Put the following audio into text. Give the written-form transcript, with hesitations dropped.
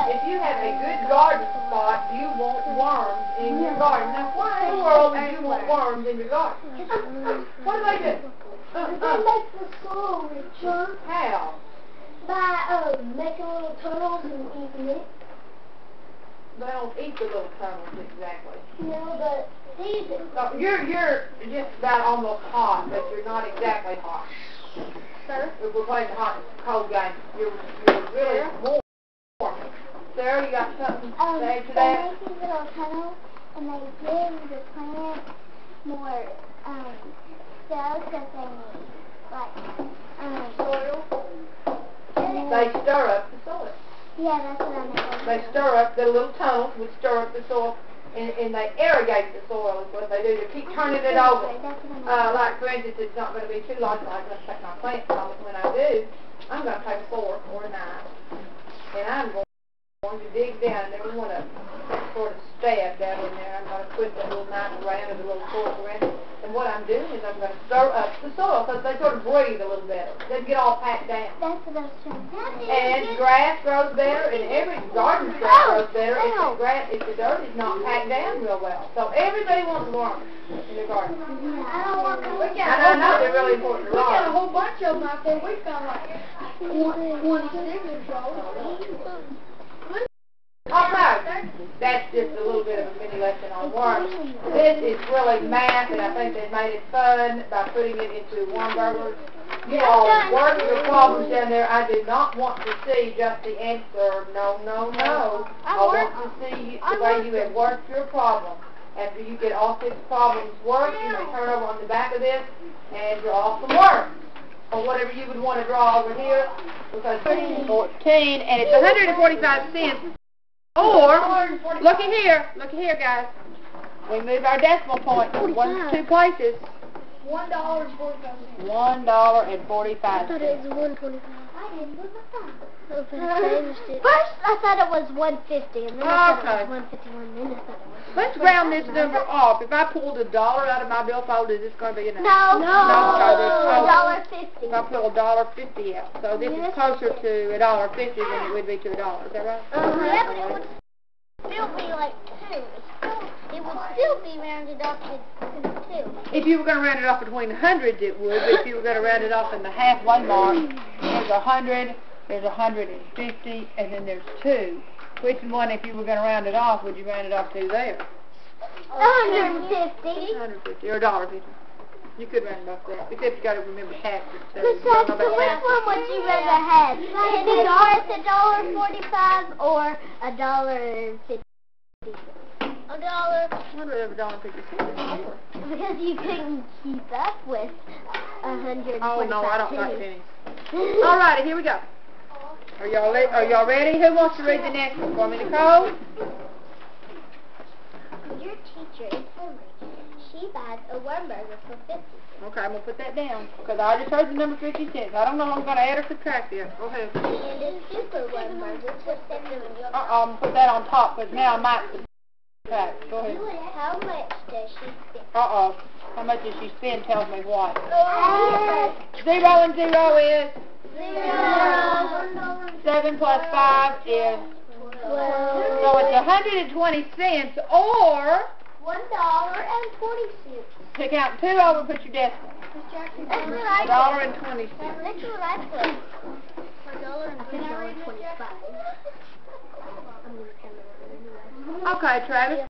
If you have a good garden spot, you want worms in your garden. Now, why in the world would you want worms in your garden? What do they do? They make the soil richer. How? By making little tunnels and eating it. They don't eat the little tunnels exactly. No, but these. So you're just about almost hot, but you're not exactly hot. Sir? If we're playing the hot and cold game, you're really warm. Sarah, you got something to say to that? They make these little tunnels, and they give the plant more cells that they need, like soil. They stir up the soil. Yeah, that's what I meant. They stir up the little tunnels, which stir up the soil, and they irrigate the soil is what they do. They keep turning it over. Like, for instance, it's not going to be too large. I'm going to take my plant from it. When I do, I'm going to take a fork or a knife, and I'm going to dig down. I never want to sort of stab down in there. I'm going to twist that little knife around or the little fork around. And what I'm doing is I'm going to stir up the soil so they sort of breathe a little better. They get all packed down. That's what I was trying to say. And grass grows better, and every garden grows better if the dirt is not packed down real well. So everybody wants worms in their garden. I don't want to. I know they're really important to We got a rock. whole bunch of them out there. We've got like 26 years old. Okay, that's just a little bit of a mini lesson on worms. This is really math, and I think they made it fun by putting it into worm burgers. You all work your problems down there. I do not want to see just the answer. No, no, no. I want to see the way you have worked your problem. After you get all 6 problems worked, you may turn over on the back of this and draw some worms. Or whatever you would want to draw over here. Because 14, and it's 145 cents. Or, look at here, guys. We move our decimal point 1 to 2 places. $1.45. $1.45. I thought it was $1.25. I didn't move it. First, I thought it was $1.50, and then I thought it was $1.51, then I thought it was. Let's round this number off. If I pulled $1 out of my billfold, is this going to be enough? No, $1.50. If I pull $1.50 out, so this is closer to $1.50 than it would be to $1. Is that right? Yeah, but it would still be like 2. It would still be rounded up to 2. If you were going to round it off between hundreds, it would. But if you were going to round it off in the halfway mark, there's 100, there's 150, and then there's 2. Which one, if you were going to round it off, would you round it off to there? 150. 150 or $1.50. You could round it off there. Except you got to remember taxes. So Which one would you rather have? $1.45 or $1.50? I'd rather $1.50. Because you couldn't keep up with 145. Oh no, I don't like pennies. Alrighty, here we go. Are y'all ready? Who wants to read the next one for me, Nicole? Your teacher is hungry. She buys a worm burger for 50 cents. Okay, I'm going to put that down, because I just heard the number 50 cents. I don't know if I'm going to add or subtract this. Go ahead. And a super worm burger for 70 cents. I'm going to put that on top, because now I might subtract. Go ahead. How much does she spend? How much does she spend tells me what. 0 and 0 is? 0. 7 plus 5 is? 12. So it's 120 cents, or? $1.40. Take out 2 over and put your decimal. That's what I $1.20. That's what I put. $1.25. Okay, Travis.